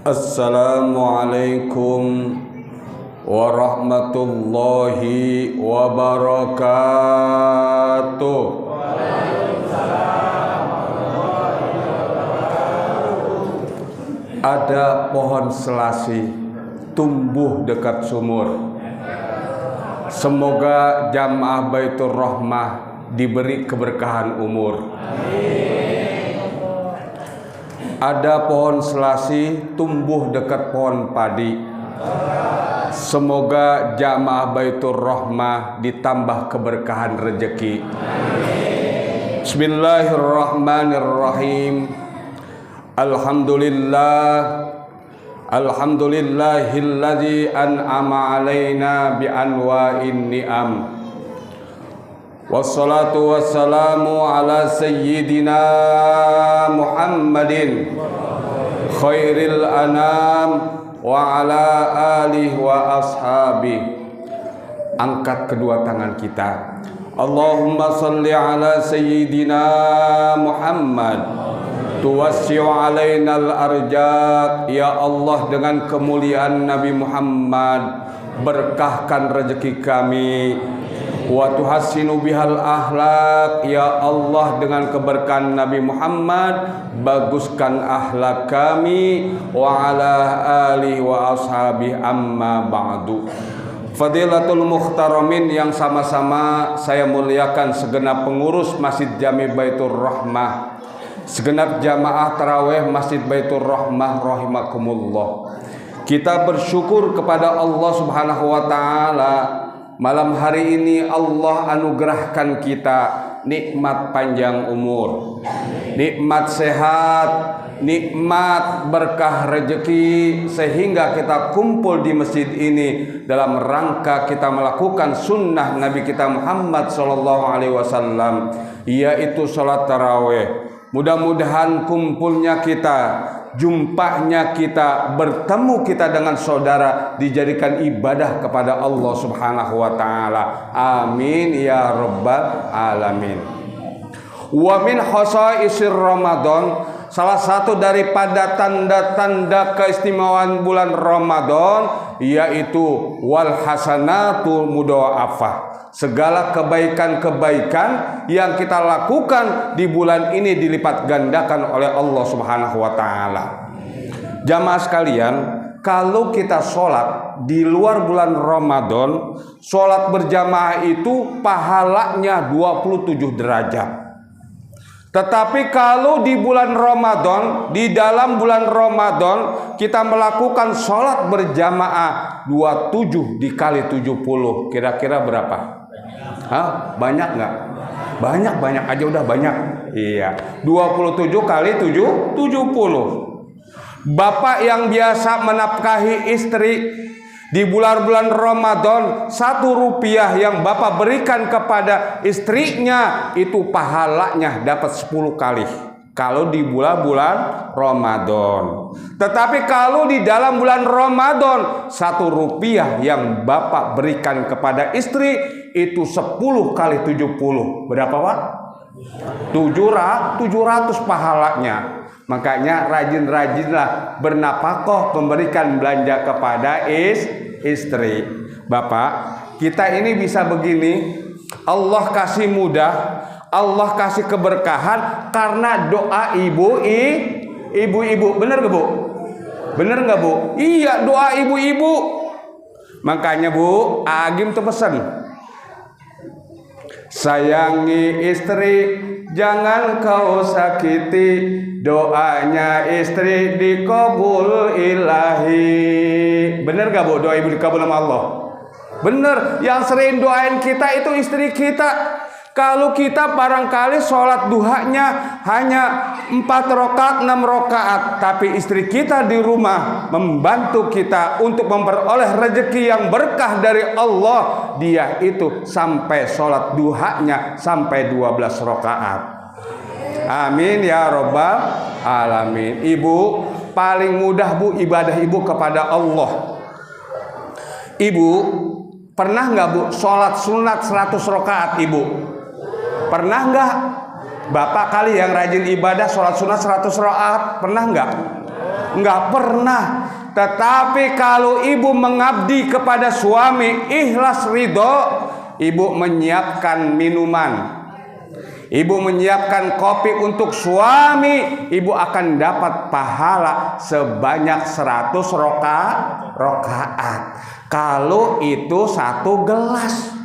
Assalamualaikum warahmatullahi wabarakatuh. Ada pohon selasi tumbuh dekat sumur. Semoga jamaah Baitur Rahmah diberi keberkahan umur. Ada pohon selasi tumbuh dekat pohon padi. Semoga jamaah Baitur Rahmah ditambah keberkahan rezeki. Bismillahirrahmanirrahim. Alhamdulillahilladzi an'ama alaina bi anwa'in ni'am. Wassalatu wassalamu ala sayyidina Muhammadin khairil anam wa ala alihi wa ashabihi. Angkat kedua tangan kita. Allahumma salli ala sayyidina Muhammad tuwassi'u alaina al-arjaq. Ya Allah, dengan kemuliaan Nabi Muhammad berkahkan rezeki kami. Wa tuhassinu bihal akhlak. Ya Allah, dengan keberkahan Nabi Muhammad baguskan akhlak kami. Wa ala alihi wa ashabihi, amma ba'du. Fadilatul Mukhtaramin yang sama-sama saya muliakan, segenap pengurus Masjid Jami Baitur Rahmah, segenap jamaah tarawih Masjid Baitur Rahmah rahimakumullah. Kita bersyukur kepada Allah Subhanahu wa taala. Malam hari ini Allah anugerahkan kita nikmat panjang umur, nikmat sehat, nikmat berkah rezeki, sehingga kita kumpul di masjid ini dalam rangka kita melakukan sunnah Nabi kita Muhammad SAW, yaitu sholat tarawih. Mudah-mudahan kumpulnya kita, jumpanya kita, bertemu kita dengan saudara dijadikan ibadah kepada Allah Subhanahu wa taala. Amin ya rabbal alamin. Wa min khasaisir Ramadan, salah satu daripada tanda-tanda keistimewaan bulan Ramadan yaitu wal hasanatu mudha'afah. Segala kebaikan-kebaikan yang kita lakukan di bulan ini dilipat gandakan oleh Allah Subhanahu wa taala. Jamaah sekalian, kalau kita sholat di luar bulan Ramadan, sholat berjamaah itu pahalanya 27 derajat. Tetapi kalau di bulan Ramadan, di dalam bulan Ramadan kita melakukan sholat berjamaah 27 dikali 70, kira-kira berapa? Hah? Banyak nggak? Banyak aja udah banyak. Iya, 27 kali 70. Bapak yang biasa menafkahi istri di bulan-bulan Ramadan, 1 rupiah yang bapak berikan kepada istrinya itu pahalanya dapat 10 kali kalau di bulan-bulan Ramadan. Tetapi kalau di dalam bulan Ramadan, 1 rupiah yang bapak berikan kepada istri itu 10 kali 70. Berapa Pak? 700 pahalanya. Makanya rajin-rajinlah bernafkah, memberikan belanja kepada istri. Bapak, kita ini bisa begini, Allah kasih mudah, Allah kasih keberkahan karena doa ibu-ibu. Bener gak Bu? Bener gak Bu? Iya, doa ibu-ibu. Makanya Bu, Agim tuh pesen, sayangi istri, jangan kau sakiti, doanya istri dikabul ilahi. Bener gak Bu, doa ibu dikabul sama Allah? Bener, yang sering doain kita itu istri kita. Kalau kita barangkali sholat duhanya hanya 4 rakaat, 6 rakaat, tapi istri kita di rumah membantu kita untuk memperoleh rezeki yang berkah dari Allah, dia itu sampai sholat duhanya sampai 12 rakaat. Amin ya rabbal alamin. Ibu, paling mudah Bu ibadah ibu kepada Allah. Ibu pernah nggak Bu sholat sunat 100 rakaat ibu? Pernah nggak? Bapak kali yang rajin ibadah sholat sunat 100 rakaat, pernah nggak? Enggak pernah. Tetapi kalau ibu mengabdi kepada suami ikhlas ridho, ibu menyiapkan minuman, ibu menyiapkan kopi untuk suami, ibu akan dapat pahala sebanyak 100 rakaat. Kalau itu 1 gelas.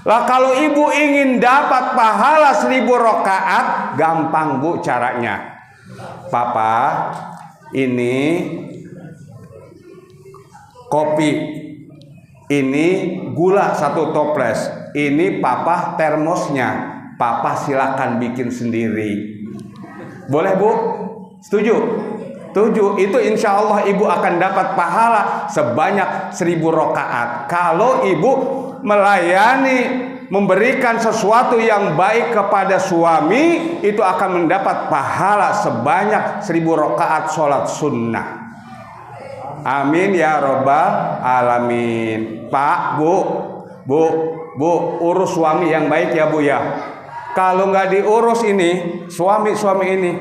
Lah kalau ibu ingin dapat pahala 1000 rakaat, gampang Bu caranya. Papa, ini kopi, ini gula 1 toples, ini papa termosnya, papa silakan bikin sendiri. Boleh Bu? Setuju? Setuju. Itu insya Allah ibu akan dapat pahala sebanyak 1000 rakaat. Kalau ibu melayani, memberikan sesuatu yang baik kepada suami, itu akan mendapat pahala sebanyak 1000 rakaat sholat sunnah. Amin ya robbal alamin. Pak, Bu, urus suami yang baik ya Bu ya. Kalau nggak diurus ini, suami ini,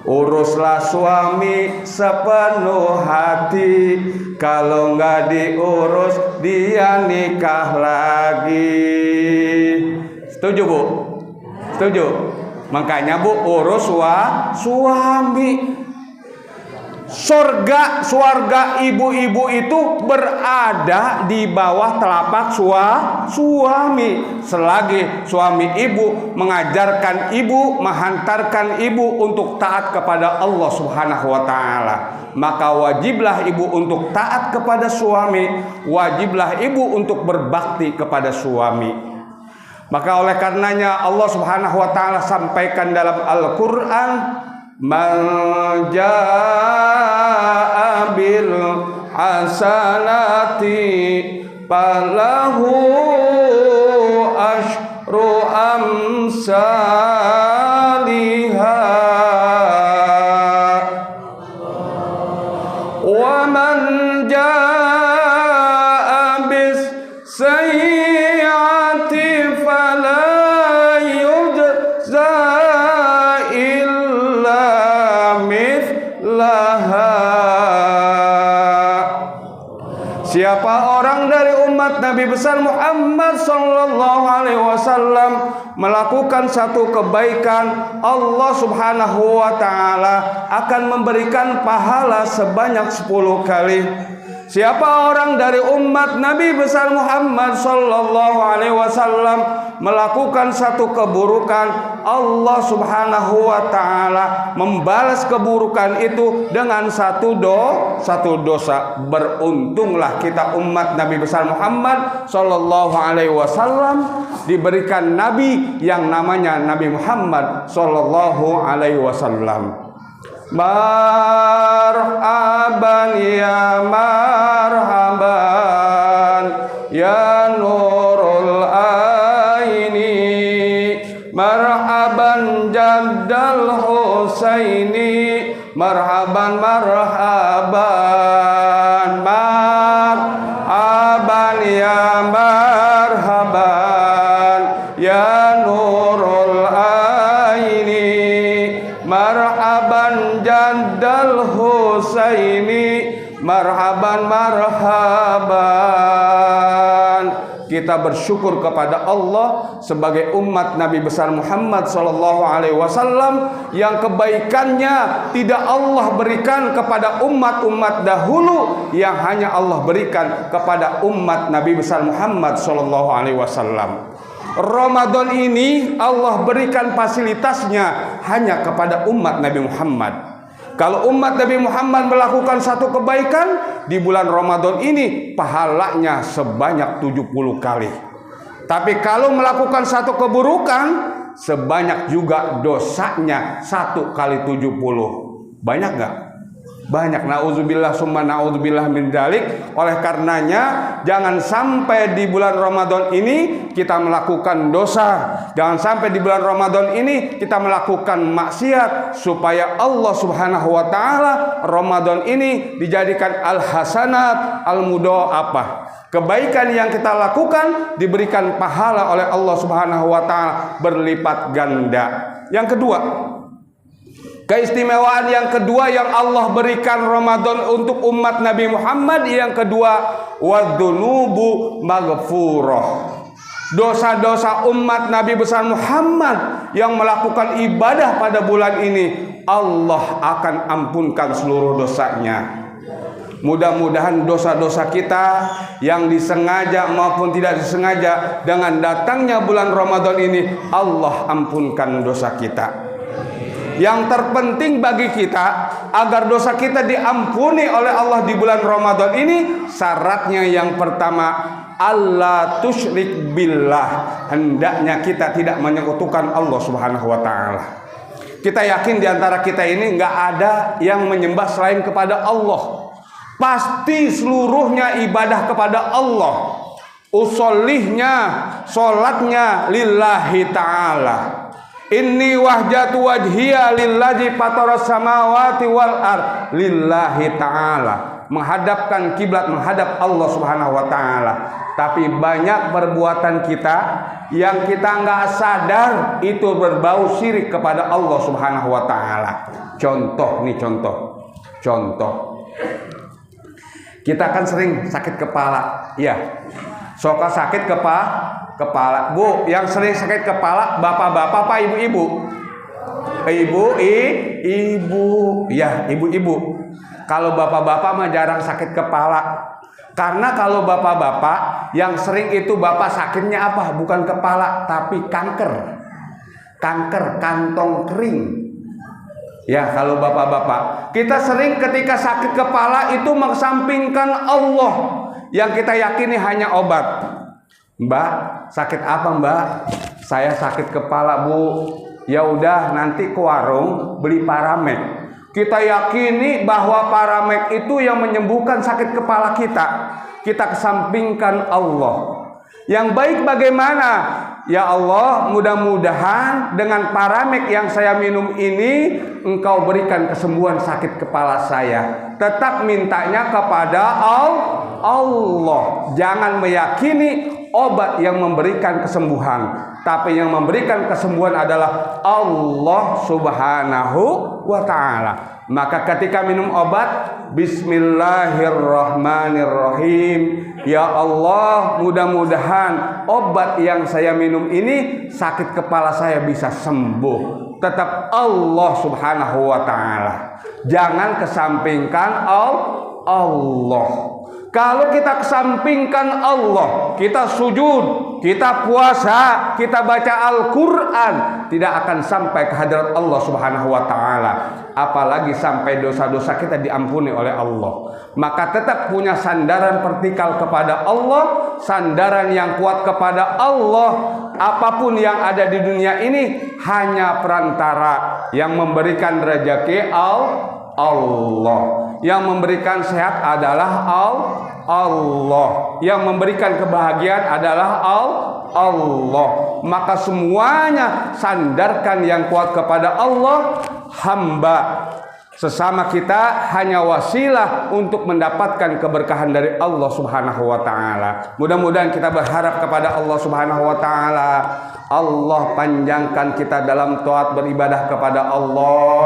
uruslah suami sepenuh hati. Kalau nggak diurus, dia nikah lagi. Setuju Bu? Setuju. Makanya Bu, urus suami. Surga ibu-ibu itu berada di bawah telapak suami. Selagi suami ibu mengajarkan ibu, menghantarkan ibu untuk taat kepada Allah Subhanahu wa taala, maka wajiblah ibu untuk taat kepada suami, wajiblah ibu untuk berbakti kepada suami. Maka oleh karenanya Allah Subhanahu wa taala sampaikan dalam Al-Qur'an, man jaa bil hasanati falahu asyru amsalihha wa man jaa bis sayyiati fala yujza Siapa orang dari umat Nabi besar Muhammad sallallahu alaihi wasallam melakukan satu kebaikan, Allah Subhanahu wa taala akan memberikan pahala sebanyak 10 kali. Siapa orang dari umat Nabi besar Muhammad sallallahu alaihi wasallam melakukan satu keburukan, Allah Subhanahu wa taala membalas keburukan itu dengan satu dosa. Beruntunglah kita umat Nabi besar Muhammad sallallahu alaihi wasallam diberikan nabi yang namanya Nabi Muhammad sallallahu alaihi wasallam. Marhaban ya marhaban ya nurul aini, marhaban jaddal husaini, marhaban marhaban marhaban ya marhaban ya nurul aini, marhaban jaddal husaini, marhaban marhaban. Kita bersyukur kepada Allah sebagai umat Nabi besar Muhammad sallallahu alaihi wasallam yang kebaikannya tidak Allah berikan kepada umat-umat dahulu, yang hanya Allah berikan kepada umat Nabi besar Muhammad sallallahu alaihi wasallam. Ramadan ini Allah berikan fasilitasnya hanya kepada umat Nabi Muhammad. Kalau umat Nabi Muhammad melakukan satu kebaikan di bulan Ramadan ini, pahalanya sebanyak 70 kali. Tapi kalau melakukan satu keburukan, sebanyak juga dosanya 1 kali 70. Banyak gak? Banyak. Nauzubillah summa nauzubillah min dzalik. Oleh karenanya jangan sampai di bulan Ramadan ini kita melakukan dosa. Jangan sampai di bulan Ramadan ini kita melakukan maksiat, supaya Allah Subhanahu wa taala Ramadan ini dijadikan al-hasanat al-mudha'afah. Kebaikan yang kita lakukan diberikan pahala oleh Allah Subhanahu wa taala berlipat ganda. Yang kedua, Keistimewaan yang kedua yang Allah berikan Ramadan untuk umat Nabi Muhammad yang kedua, wadzunubu maghfurah. Dosa-dosa umat Nabi besar Muhammad yang melakukan ibadah pada bulan ini, Allah akan ampunkan seluruh dosanya. Mudah-mudahan dosa-dosa kita yang disengaja maupun tidak disengaja dengan datangnya bulan Ramadan ini, Allah ampunkan dosa kita. Yang terpenting bagi kita agar dosa kita diampuni oleh Allah di bulan Ramadan ini, syaratnya yang pertama, Allah tusyrik billah. Hendaknya kita tidak menyekutukan Allah Subhanahu wa taala. Kita yakin di antara kita ini nggak ada yang menyembah selain kepada Allah. Pasti seluruhnya ibadah kepada Allah. Usolihnya, sholatnya lillahi ta'ala. Inni wahjatu wajhiya lillazi fataras samawati wal ard lillahi ta'ala. Menghadapkan kiblat, menghadap Allah Subhanahu wa taala. Tapi banyak perbuatan kita yang kita nggak sadar itu berbau syirik kepada Allah Subhanahu wa taala. Contoh. Kita kan sering sakit kepala, ya. Suka sakit kepala. Bu, yang sering sakit kepala bapak-bapak apa ibu-ibu? Ibu. Ya, ibu-ibu. Kalau bapak-bapak mah jarang sakit kepala. Karena kalau bapak-bapak yang sering itu bapak sakitnya apa? Bukan kepala, tapi kanker. Kanker kantong kering. Ya, kalau bapak-bapak, kita sering ketika sakit kepala itu mengesampingkan Allah. Yang kita yakini hanya obat. Mbak, sakit apa Mbak? Saya sakit kepala Bu. Ya udah, nanti ke warung beli Paramek. Kita yakini bahwa Paramek itu yang menyembuhkan sakit kepala kita. Kita kesampingkan Allah. Yang baik bagaimana? Ya Allah, mudah-mudahan dengan Paramek yang saya minum ini, Engkau berikan kesembuhan sakit kepala saya. Tetap mintanya kepada Allah. Jangan meyakini obat yang memberikan kesembuhan, tapi yang memberikan kesembuhan adalah Allah Subhanahu wa ta'ala. Maka ketika minum obat, Bismillahirrahmanirrahim. Ya Allah, mudah-mudahan obat yang saya minum ini sakit kepala saya bisa sembuh. Tetap Allah Subhanahu wa ta'ala. Jangan kesampingkan Allah. Kalau kita kesampingkan Allah, kita sujud, kita puasa, kita baca Al-Quran, tidak akan sampai ke hadirat Allah Subhanahu wa ta'ala. Apalagi sampai dosa-dosa kita diampuni oleh Allah. Maka tetap punya sandaran vertikal kepada Allah, sandaran yang kuat kepada Allah. Apapun yang ada di dunia ini hanya perantara. Yang memberikan rezeki Allah. Yang memberikan sehat adalah Allah. Yang memberikan kebahagiaan adalah Allah. Maka semuanya sandarkan yang kuat kepada Allah. Hamba sesama kita hanya wasilah untuk mendapatkan keberkahan dari Allah Subhanahu wa ta'ala. Mudah-mudahan kita berharap kepada Allah Subhanahu wa ta'ala. Allah panjangkan kita dalam taat beribadah kepada Allah.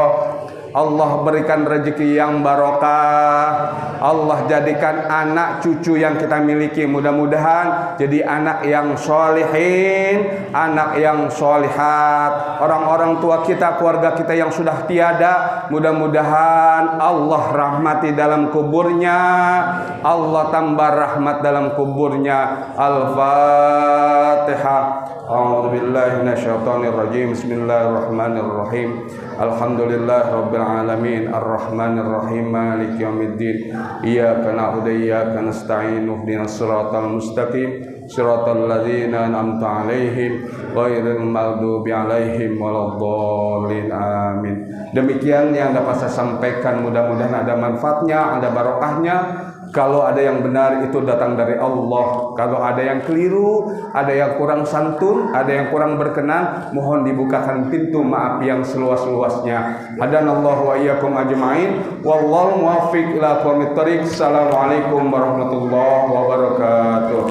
Allah berikan rezeki yang barokah. Allah jadikan anak cucu yang kita miliki mudah-mudahan jadi anak yang solihin, anak yang solihat. Orang-orang tua kita, keluarga kita yang sudah tiada, mudah-mudahan Allah rahmati dalam kuburnya, Allah tambah rahmat dalam kuburnya. Al-Fatihah. A'udzu billahi minasyaitonir rajim. Bismillahirrahmanirrahim. Alhamdulillahirabbil alamin arrahmanir rahim maliki yaumiddin. Iyyaka na'budu wa iyyaka nasta'in. Ihdinas siratal mustaqim. Siratal ladzina an'amta 'alaihim ghairil maghdubi 'alaihim waladdallin. Amin. Demikian yang dapat saya sampaikan, mudah-mudahan ada manfaatnya, ada barokahnya. Kalau ada yang benar itu datang dari Allah. Kalau ada yang keliru, ada yang kurang santun, ada yang kurang berkenan, mohon dibukakan pintu maaf yang seluas-luasnya. Hadanallahu wa iyyakum ajma'in. Wallahu muwaffiq ila aqwamit thoriq. Assalamualaikum warahmatullahi wabarakatuh.